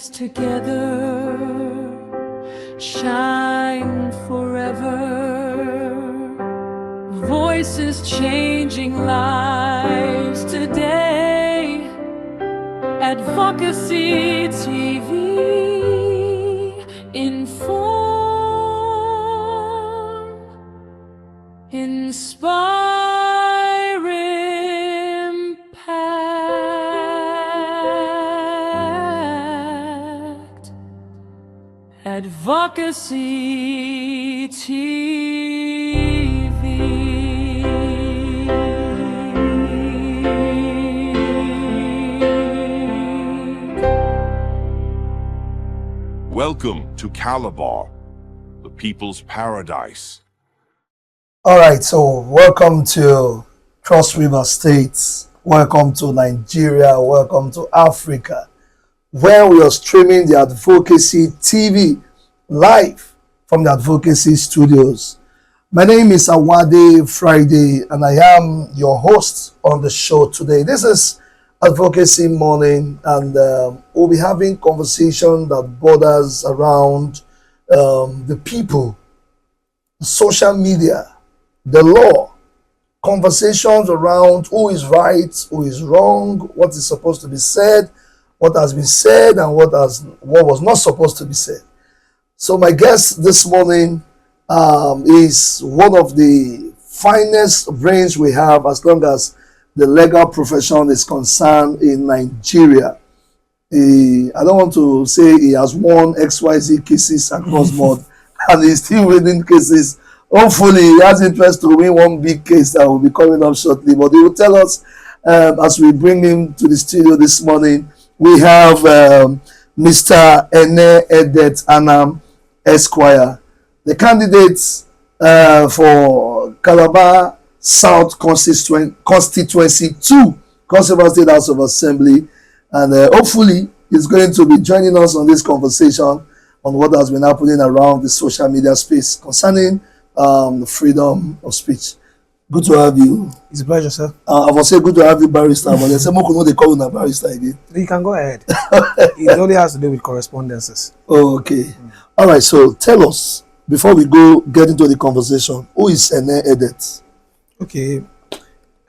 always together, shine forever. Voices changing lives today. Advocacy TV, inform, inspire, impact. Advocacy TV. Welcome to Calabar, the people's paradise. All right, so welcome to Cross River States. Welcome to Nigeria. Welcome to Africa, where we are streaming the Advocacy TV live from the Advocacy Studios. My name is Awade Friday, and I am your host on the show today. This is Advocacy Morning, and we'll be having conversation that borders around the people, social media, the law, conversations around who is right, who is wrong, what is supposed to be said, what has been said, and what was not supposed to be said. So my guest this morning is one of the finest brains we have as long as the legal profession is concerned in Nigeria. I don't want to say he has won XYZ cases across board and he's still winning cases. Hopefully he has interest to win one big case that will be coming up shortly, but he will tell us as we bring him to the studio this morning. We have Mr. Edet Anam Esquire, the candidates for Calabar South Constituency 2, Cross River State House of Assembly, and hopefully he's going to be joining us on this conversation on what has been happening around the social media space concerning freedom of speech. Good to have you. It's a pleasure, sir. I will say good to have you, barrister, but they say they call you barrister again. You can go ahead. It only has to do with correspondences. Oh, okay. All right, so tell us, before we get into the conversation, who is Edet? Okay.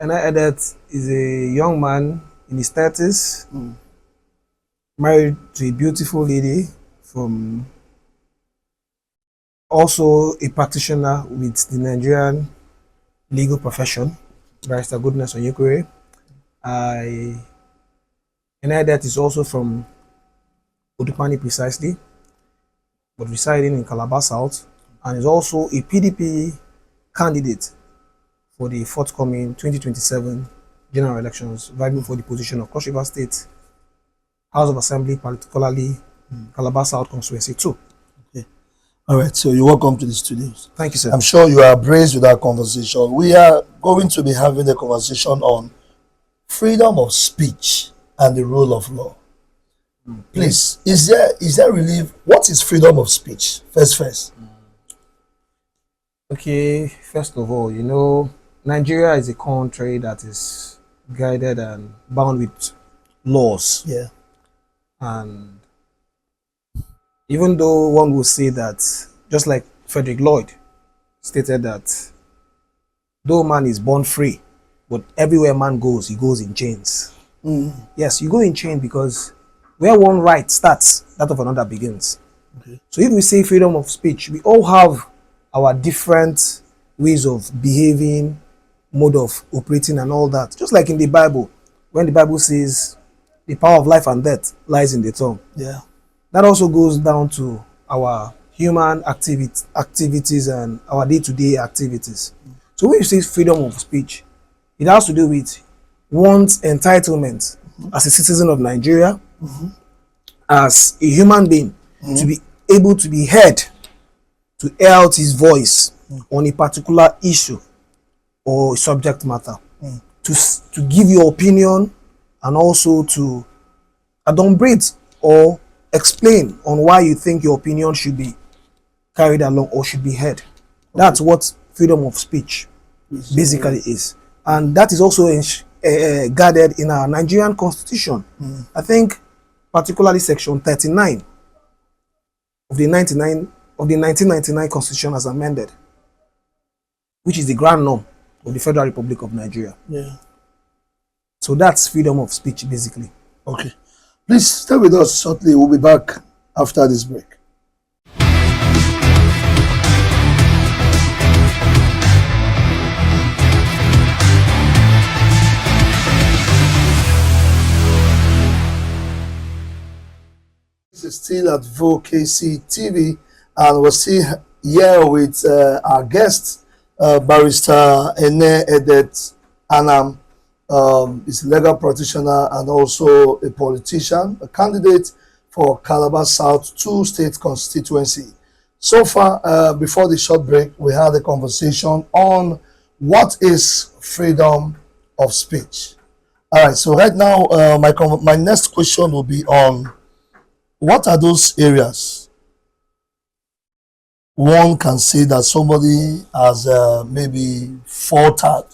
Edet is a young man in his 30s, married to a beautiful lady from, also a practitioner with the Nigerian legal profession, Barrister Goodness Onyekure. Edet is also from Odupani precisely, but residing in Calabar South, and is also a PDP candidate for the forthcoming 2027 general elections, vying for the position of Cross River State House of Assembly, particularly Calabar South Constituency 2. Okay. All right, so you're welcome to the studios. Thank you, sir. I'm sure you are braced with our conversation. We are going to be having a conversation on freedom of speech and the rule of law. Please, is there really, what is freedom of speech? First. Okay, first of all, Nigeria is a country that is guided and bound with laws. Yeah. And even though one will say that, just like Frederick Lloyd stated that, though man is born free, but everywhere man goes, he goes in chains. Yes, you go in chains because where one right starts, that of another begins. Okay. So if we say freedom of speech, we all have our different ways of behaving, mode of operating and all that. Just like in the Bible, when the Bible says the power of life and death lies in the tongue. Yeah. That also goes down to our human activities and our day-to-day activities. So when you say freedom of speech, it has to do with one's entitlement as a citizen of Nigeria, as a human being, to be able to be heard, to air out his voice on a particular issue or subject matter, to give your opinion and also to adumbrate or explain on why you think your opinion should be carried along or should be heard. That's what freedom of speech basically is. And that is also guarded in our Nigerian constitution. I think particularly Section 39 of the 1999 Constitution as amended, which is the grand norm of the Federal Republic of Nigeria. Yeah. So that's freedom of speech, basically. Okay. Please stay with us shortly. We'll be back after this break. This is still at Advocacy TV, and we're still here with our guest, Barrister Edet Anam. Is a legal practitioner and also a politician, a candidate for Calabar South 2 state constituency. So far, before the short break, we had a conversation on what is freedom of speech. All right, so right now, my next question will be on what are those areas one can say that somebody has maybe faltered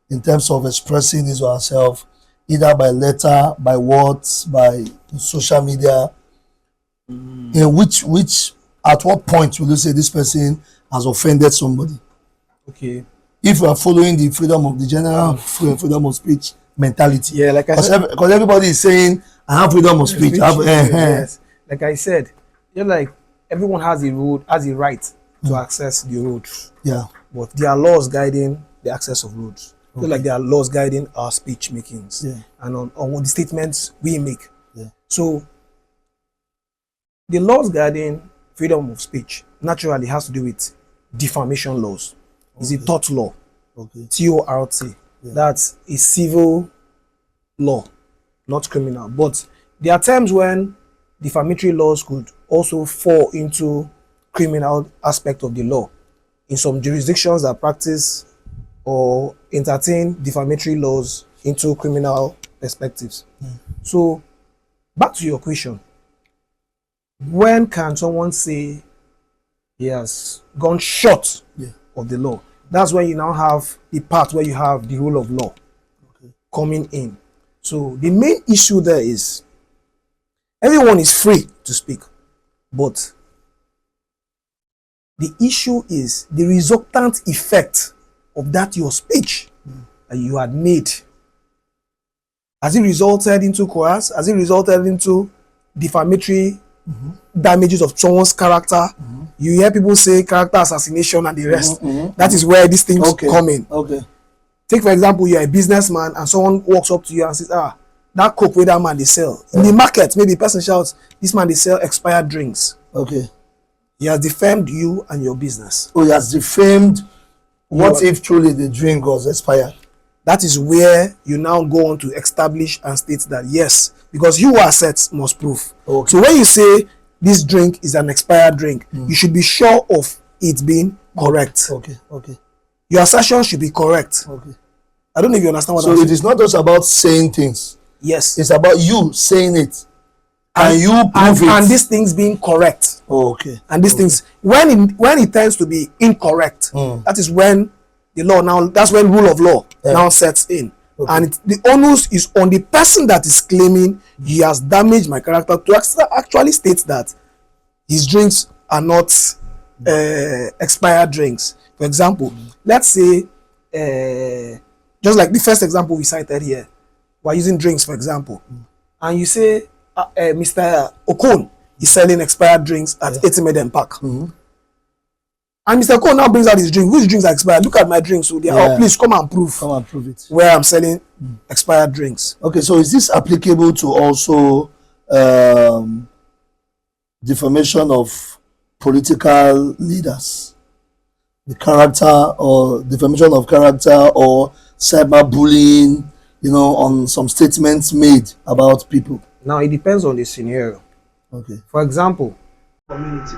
in terms of expressing his or herself, either by letter, by words, by social media. In which at what point will you say this person has offended somebody? Okay. If you are following the freedom of the general freedom of speech mentality. Yeah, like I said, because everybody is saying I have freedom of speech. Yes. Like I said, like everyone has a right to access the road. Yeah. But there are laws guiding the access of roads. Okay. Like there are laws guiding our speech makings and on the statements we make. Yeah. So the laws guiding freedom of speech naturally has to do with defamation laws. It's a tort law. Okay. TORT. Yeah. That's a civil law, not criminal. But there are times when defamatory laws could also fall into criminal aspect of the law. In some jurisdictions that practice or entertain defamatory laws into criminal perspectives. So, back to your question. When can someone say he has gone short of the law? That's when you now have the part where you have the rule of law coming in. So, the main issue there is everyone is free to speak, but the issue is the resultant effect of that your speech that you had made. Has it resulted into coerce? Has it resulted into defamatory damages of someone's character? You hear people say character assassination and the rest. That is where these things come in. Okay. Take for example, you're a businessman and someone walks up to you and says, that coke where that man they sell. In the market, maybe a person shouts, this man they sell expired drinks. Okay. He has defamed you and your business. Oh, he has defamed. What if truly the drink was expired? That is where you now go on to establish and state that yes, because you assets must prove. Okay. So when you say this drink is an expired drink, you should be sure of it being correct. Okay. Okay. Your assertion should be correct. Okay. I don't know if you understand what so I'm saying. So it is not just about saying things. Yes. It's about you saying it. And you prove it. And these things being correct. Oh, okay. And these things, when it tends to be incorrect, that is when the law now, that's when rule of law now sets in. Okay. And the onus is on the person that is claiming he has damaged my character to actually state that his drinks are not expired drinks. For example, let's say, just like the first example we cited here, we're using drinks, for example, and you say, Mr. Okon is selling expired drinks at 80 Medem Park. And Mr. Okon now brings out his drink. Which drinks are expired? Look at my drinks. So they are, please come and prove. Come and prove it. Where I'm selling expired drinks. Okay, so is this applicable to also defamation of political leaders? The character or defamation of character or cyberbullying, on some statements made about people? Now, it depends on the scenario. Okay. For example, community.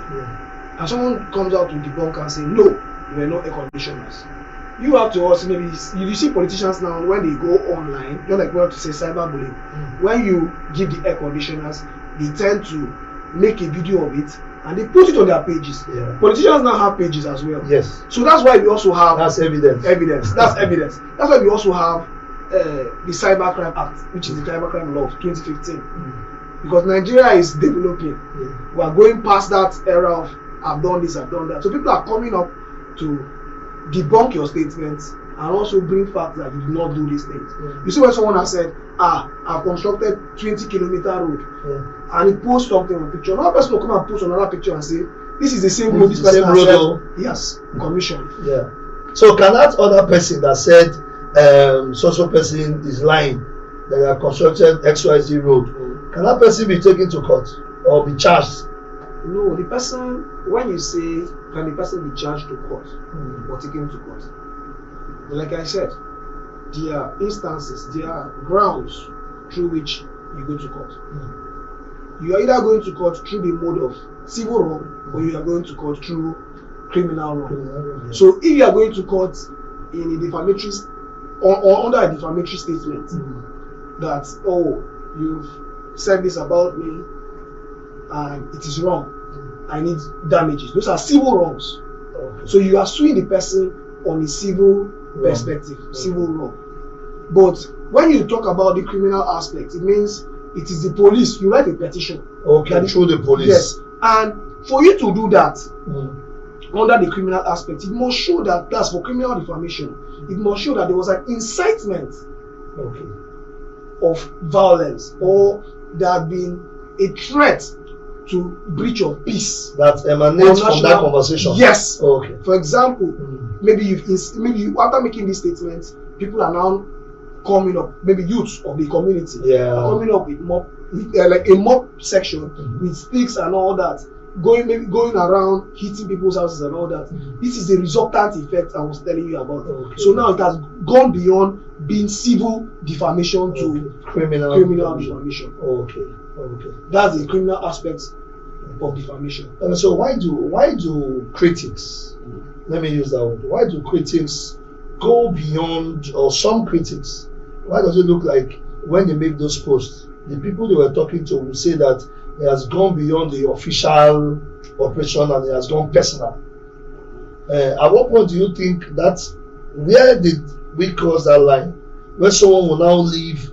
And someone comes out to debunk and say, no, there are no air conditioners. You have to also maybe, you see politicians now, when they go online, just like we have to say cyberbullying, when you give the air conditioners, they tend to make a video of it and they put it on their pages. Yeah. Politicians now have pages as well. Yes. So that's why we also have... That's evidence. That's evidence. That's why we also have the Cybercrime Act, which is the Cybercrime Law of 2015. because Nigeria is developing. We are going past that era of I've done this, I've done that. So people are coming up to debunk your statements and also bring facts that you did not do these things. You see when someone has said, I've constructed 20-kilometer road, and he posts something on a picture. Another person will come and post another picture and say, this is the same road this person has said he has commissioned. Yeah. So can that other person that said social person is lying, that they have constructed XYZ road, can that person be taken to court or be charged? No, the person, when you say, can the person be charged to court or taken to court? Like I said, there are instances, there are grounds through which you go to court. You are either going to court through the mode of civil wrong or you are going to court through criminal wrong. So if you are going to court in a defamatory or under a defamatory statement that, oh, you've said this about me and it is wrong, I need damages. Those are civil wrongs. So you are suing the person on a civil perspective, civil wrong. But when you talk about the criminal aspect, it means it is the police. You write a petition. Okay, through the police. Yes. And for you to do that under the criminal aspect, it must show that that's for criminal defamation. It must show that there was an incitement of violence or there had been a threat to breach of peace that emanates from that conversation. Yes. Okay. For example, maybe you after making this statement, people are now coming up, maybe youths of the community are coming up with mob, like a mob section with sticks and all that, going around hitting people's houses and all that. This is the resultant effect I was telling you about. So now it has gone beyond being civil defamation to criminal defamation. That's the criminal aspect of defamation. And so why do critics, let me use that word, why do critics go beyond, or some critics, why does it look like when they make those posts, the people they were talking to will say that it has gone beyond the official operation and it has gone personal? At what point do you think that, where did we cross that line, where someone will now leave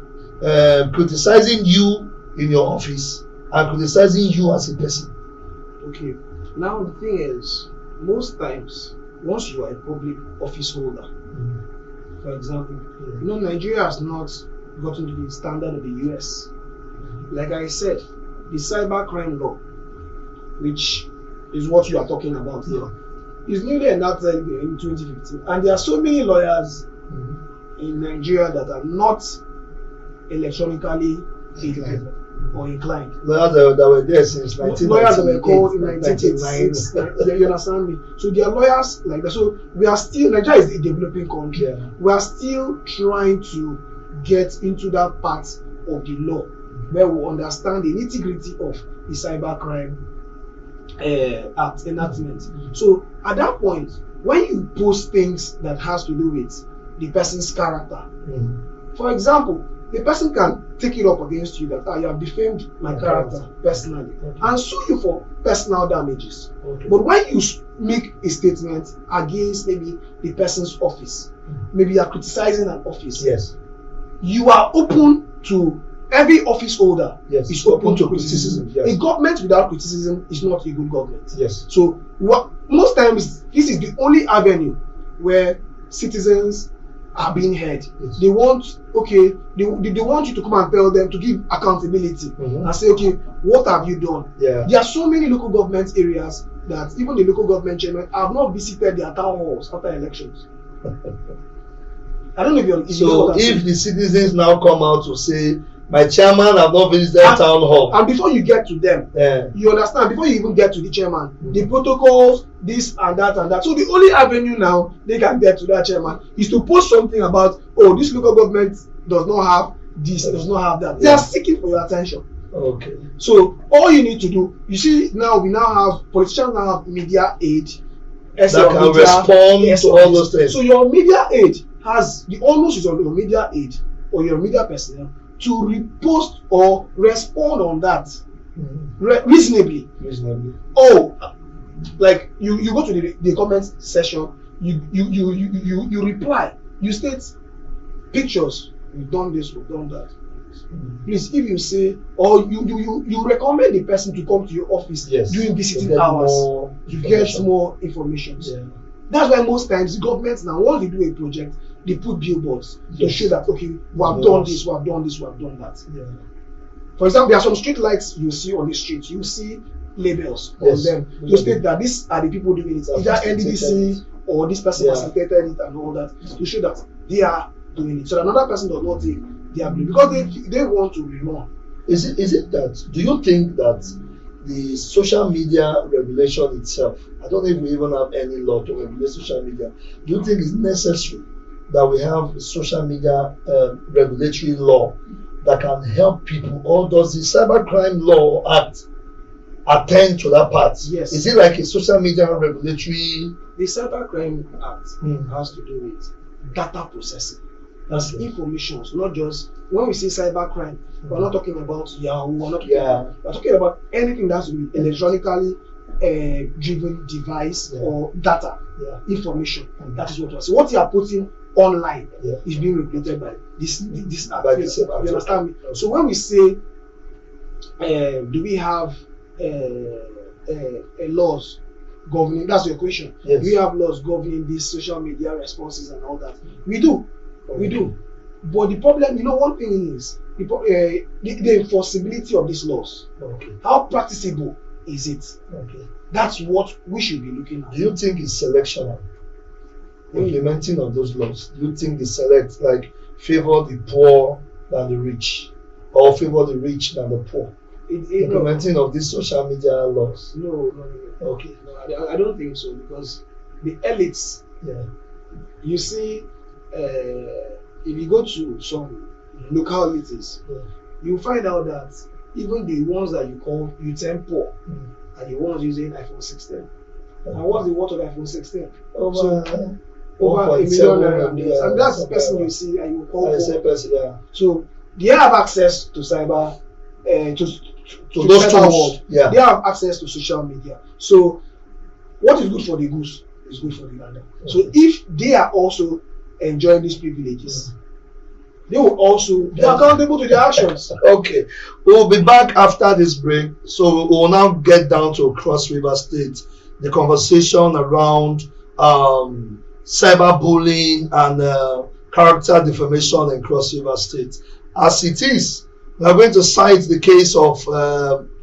criticizing you in your office and criticizing you as a person? Okay, now the thing is, most times, once you are a public office holder, for example, you know, Nigeria has not gotten to the standard of the US. Like I said, the cybercrime law, which is what you are talking about here, is newly enacted in 2015, and there are so many lawyers in Nigeria that are not electronically educated or inclined. Lawyers that were there since 1998. Lawyers that were called in 1986. You understand me? So there are lawyers like that. So we are still, Nigeria is a developing country. We are still trying to get into that part of the law where we understand the nitty-gritty of the cybercrime act enactment. So at that point, when you post things that has to do with the person's character, for example, the person can take it up against you that you have defamed my character personally and sue you for personal damages. But when you make a statement against maybe the person's office, maybe you are criticizing an office, you are open to, every office holder is open to criticism. A government without criticism is not a good government. So most times this is the only avenue where citizens are being heard. They want, they want you to come and tell them, to give accountability and say, okay, what have you done? There are so many local government areas that even the local government chairman have not visited their town halls after elections. I don't know if you're. So if the citizens now come out to say, my chairman have not visited town hall, and before you get to them, you understand, before you even get to the chairman, the protocols, this and that and that. So the only avenue now they can get to that chairman is to post something about, oh, this local government does not have this, does not have that. They are seeking for your attention. So all you need to do, you see, now we now have politicians now have media aid that can respond to all those things. So your media aid has the onus is on your media aid or your media personnel to repost or respond on that reasonably. Oh, like you go to the comment section, you reply, you state pictures, we've done this, we've done that. Please, if you say, or you recommend the person to come to your office during visiting hours, you get more information. Yeah. That's why most times governments now, once they do a project, they put billboards to show that, okay, we have done this, we have done this, we have done that. Yeah. For example, there are some street lights you see on the street. You see labels on them to state that these are the people doing it. Either NDDC or this person facilitated it and all that, to show that they are doing it. So another person does not think they are doing it because they want to be known. Is it that, do you think that the social media regulation itself, I don't know if we even have any law to regulate social media, do you think it's necessary that we have a social media regulatory law that can help people, or does the Cybercrime Law Act attend to that part? Yes. Is it like a social media regulatory? The Cybercrime Act has to do with data processing. That's information, not just when we say cybercrime, we're not talking about Yahoo, we're not talking about, we're talking about anything that's with electronically driven device or data information. That is what we're saying. What you are putting online is being regulated by this act. You understand me? So when we say do we have laws governing, that's your question. Do we have laws governing these social media responses and all that? We do. We do. But the problem, one thing is the enforceability of these laws. How practicable is it? That's what we should be looking at. Do you think it's selectional? Implementing of those laws, do you think they select, like, favor the poor than the rich, or favor the rich than the poor? Implementing of these social media laws? No. Okay. No, I don't think so, because the elites, you see, if you go to some localities, you find out that even the ones that you term poor are the ones using iPhone 16. And what's the worth of iPhone 16? Over $1 million. And that's the person you see and you call for. So they have access to cyber, to those cyber world. They have access to social media. So what is good for the goose is good for the gander. So if they are also enjoying these privileges, they will also be accountable to their actions. Okay, we'll be back after this break. So we'll now get down to Cross River State, the conversation around cyberbullying and character defamation in Cross River State. As it is, we are going to cite the case of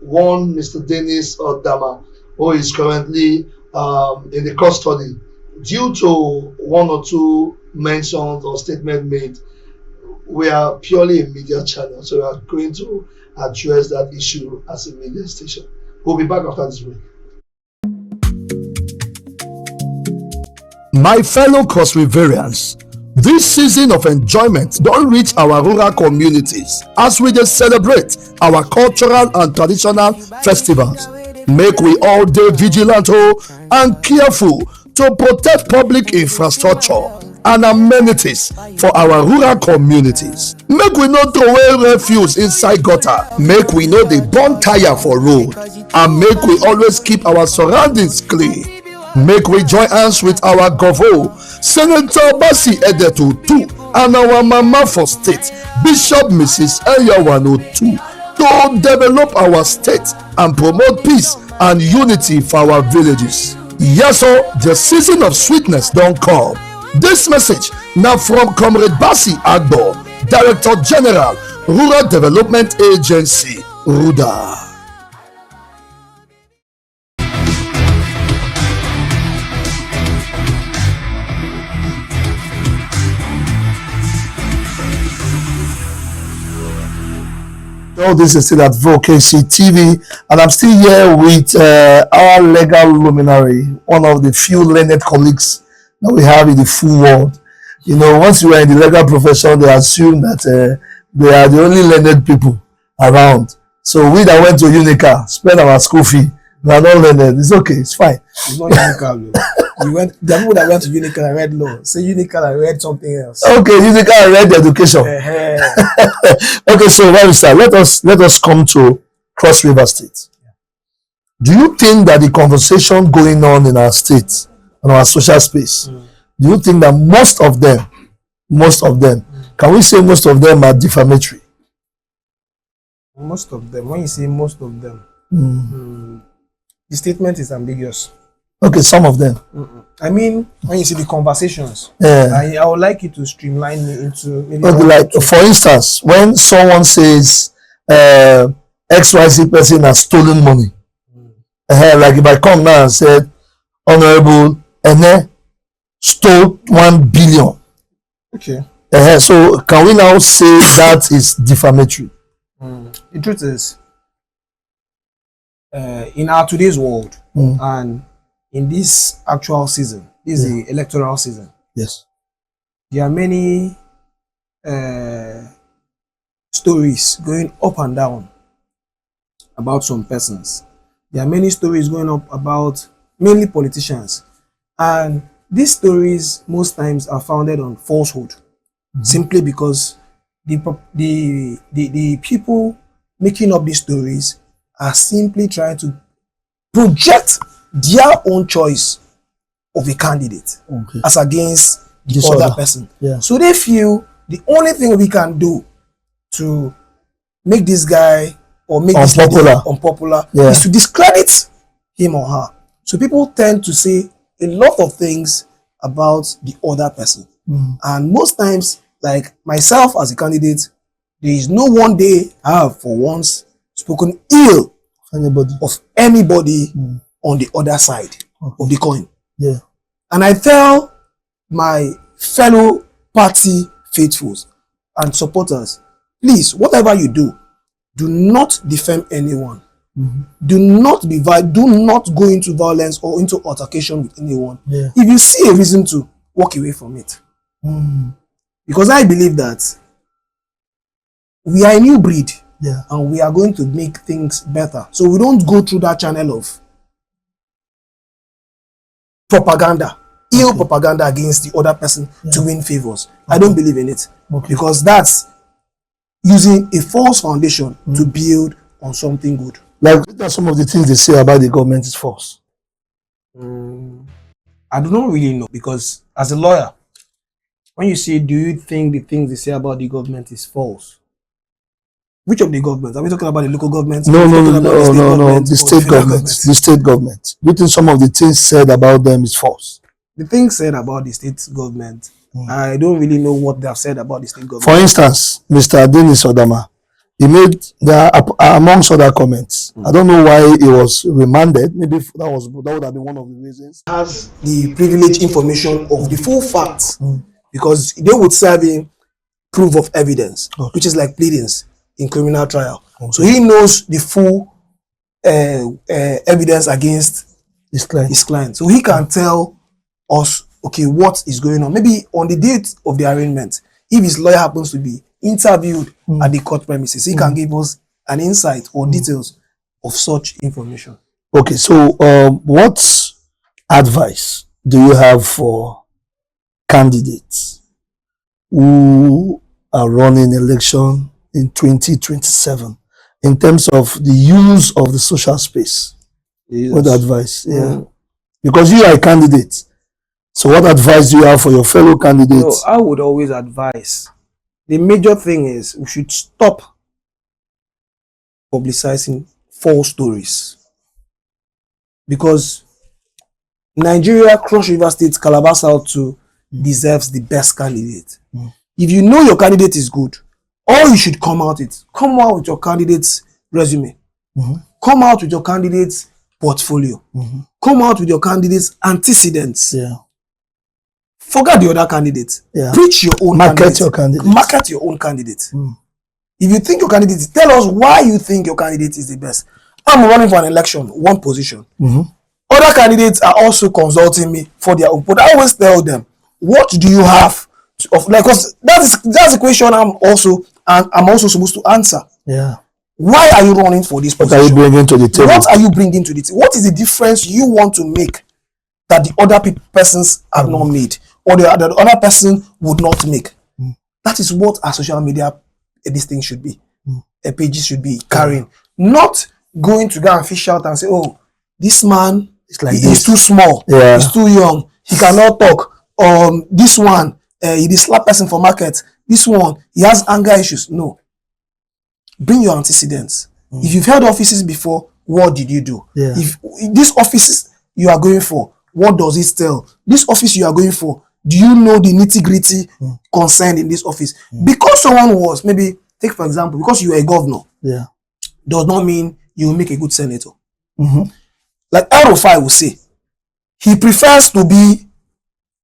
one Mr. Dennis Odama, who is currently in the custody due to one or two mentions or statements made. We are purely a media channel, so we are going to address that issue as a media station. We'll be back after this break. My fellow Cross Riverians, this season of enjoyment don't reach our rural communities as we just celebrate our cultural and traditional festivals. Make we all day vigilant and careful to protect public infrastructure and amenities for our rural communities. Make we not throw away refuse inside gutter. Make we know dey burn tire for road, and make we always keep our surroundings clean. Make we join hands with our Govo, Senator Basi Edet too, and our mama for state, Bishop Mrs. Eyawano too, to develop our state and promote peace and unity for our villages. Yes, sir, the season of sweetness don't come. This message now from Comrade Basi Agbo, Director General, Rural Development Agency, RUDA. So this is still at Vocacy TV, and I'm still here with our legal luminary, one of the few learned colleagues that we have in the full world. Once you are in the legal profession, they assume that they are the only learned people around. So we that went to Unica, spend our school fee, we are not learned. It's okay, it's fine. It's not Unica. The people that went to Unica and read law. Say Unica and read something else. Okay, Unica and read education. Okay, so where we start, let us come to Cross River State. Do you think that the conversation going on in our state and our social space, do you think that most of them, can we say most of them are defamatory? Most of them. When you say most of them, the statement is ambiguous. Okay, some of them. I mean, when you see the conversations, Yeah. I would like you to streamline me into maybe Okay, one or like two. for instance, when someone says XYZ person has stolen money, like if I come now and said, Honorable Ene stole 1 billion. Okay. So can we now say that is defamatory? The truth is, in our today's world and in this actual season, this is the electoral season, Yes. there are many stories going up and down about some persons. There are many stories going up about mainly politicians, and these stories most times are founded on falsehood, simply because the people making up these stories are simply trying to project their own choice of a candidate Okay. as against the This other other. person. Yeah. So they feel the only thing we can do to make this guy or make this lady Unpopular. unpopular Yeah. is to discredit him or her. So people tend to say a lot of things about the other person. And most times, like myself as a candidate, there is no one day I have for once spoken ill Anybody? of anybody on the other side of the coin. Yeah. And I tell my fellow party faithfuls and supporters, please, whatever you do, do not defame anyone. Do not go into violence or into altercation with anyone. Yeah. If you see a reason to, walk away from it. Because I believe that we are a new breed. Yeah. And we are going to make things better. So we don't go through that channel of propaganda, ill propaganda against the other person to win favors. I don't believe in it. Because that's using a false foundation to build on something good. Like that's some of the things they say about the government is false. I do not really know, because as a lawyer, when you say, do you think the things they say about the government is false? Which of the governments? Are we talking about the local government? No, Are we no, talking no, about the no, no, government the or state federal government. The state government. Do you think some of the things said about them is false? The things said about the state government, I don't really know what they have said about the state government. For instance, Mr. Dennis Odama, he made amongst other comments. I don't know why he was remanded. Maybe that would have been one of the reasons. Has the privileged information of the full facts, because they would serve him proof of evidence, which is like pleadings in criminal trial. So he knows the full evidence against His client. his client. So he can tell us, okay, what is going on. Maybe on the date of the arraignment, if his lawyer happens to be interviewed at the court premises, he can give us an insight or details of such information. Okay, so what advice do you have for candidates who are running election in 2027 in terms of the use of the social space? What advice? Yeah. Because you are a candidate. So what advice do you have for your fellow candidates? I would always advise, the major thing is we should stop publicizing false stories. Because Nigeria, Cross River State, Calabar South 2 deserves the best candidate. If you know your candidate is good, all you should come out with your candidate's resume. Come out with your candidate's portfolio. Come out with your candidate's antecedents. Yeah. Forget the other candidates. Yeah. Preach your own Market candidate. your candidate. Market your own candidate. If you think your candidate, tell us why you think your candidate is the best. I'm running for an election, one position. Other candidates are also consulting me for their own, but I always tell them, what do you have of, like, because that's the question I'm also supposed to answer. Yeah. Why are you running for this What are you position? bringing to the table? What are you bringing to the table? What is the difference you want to make that the other persons have not made, or the other person would not make? That is what our social media this thing should be. Pages should be carrying, not going to go and fish out and say, oh, this man is too small, he's too young, he cannot talk. This one, he is slap person for market. This one, he has anger issues. No. bring your antecedents. If you've held offices before, what did you do? Yeah. If these offices you are going for, what does it tell? This office you are going for, do you know the nitty-gritty concerned in this office? Because someone was, maybe, take for example, because you are a governor, Yeah. does not mean you will make a good senator. Mm-hmm. Like Arofai will say, he prefers to be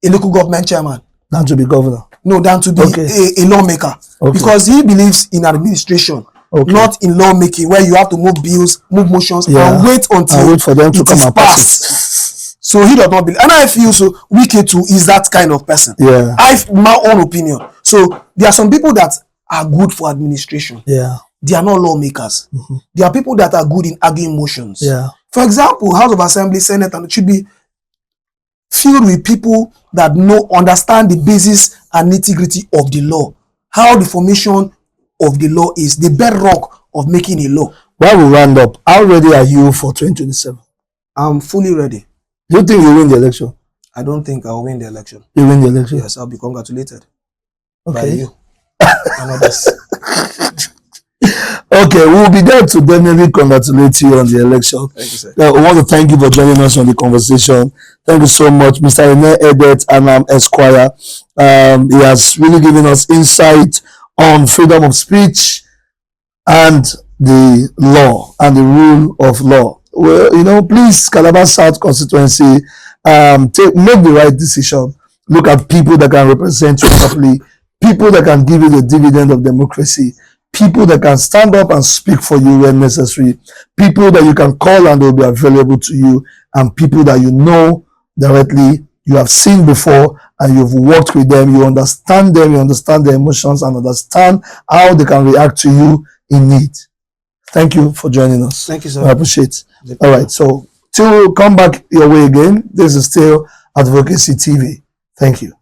a local government chairman Than to be governor. no than to be a lawmaker, because he believes in administration, not in lawmaking, where you have to move bills, move motions, and wait until and wait for them to it come is and pass passed. So he does not believe, and I feel so. Wike too is that kind of person. Yeah. My own opinion. So there are some people that are good for administration. Yeah. They are not lawmakers. There are people that are good in arguing motions. Yeah. For example, House of Assembly, Senate, and it should be filled with people that understand the basis and nitty-gritty of the law, how the formation of the law is, the bedrock of making a law. While we round up, how ready are you for 2027? I'm fully ready. Do you think you win the election? I don't think I'll win the election. You win the election? Yes, I'll be congratulated by Okay. you and others. Okay, we'll be there to definitely congratulate you on the election. Thank you, sir. I want to thank you for joining us on the conversation. Thank you so much, Mr. Edet Anam Esquire. He has really given us insight on freedom of speech and the law and the rule of law. Well, please, Calabar South constituency, make the right decision. Look at people that can represent you properly, people that can give you the dividend of democracy, people that can stand up and speak for you when necessary, people that you can call and they'll be available to you, and people that you know directly, you have seen before, and you've worked with them, you understand them, you understand their emotions, and understand how they can react to you in need. Thank you for joining us. Thank you, sir. I appreciate it. All right, so till we come back your way again, this is still Advocacy TV. Thank you.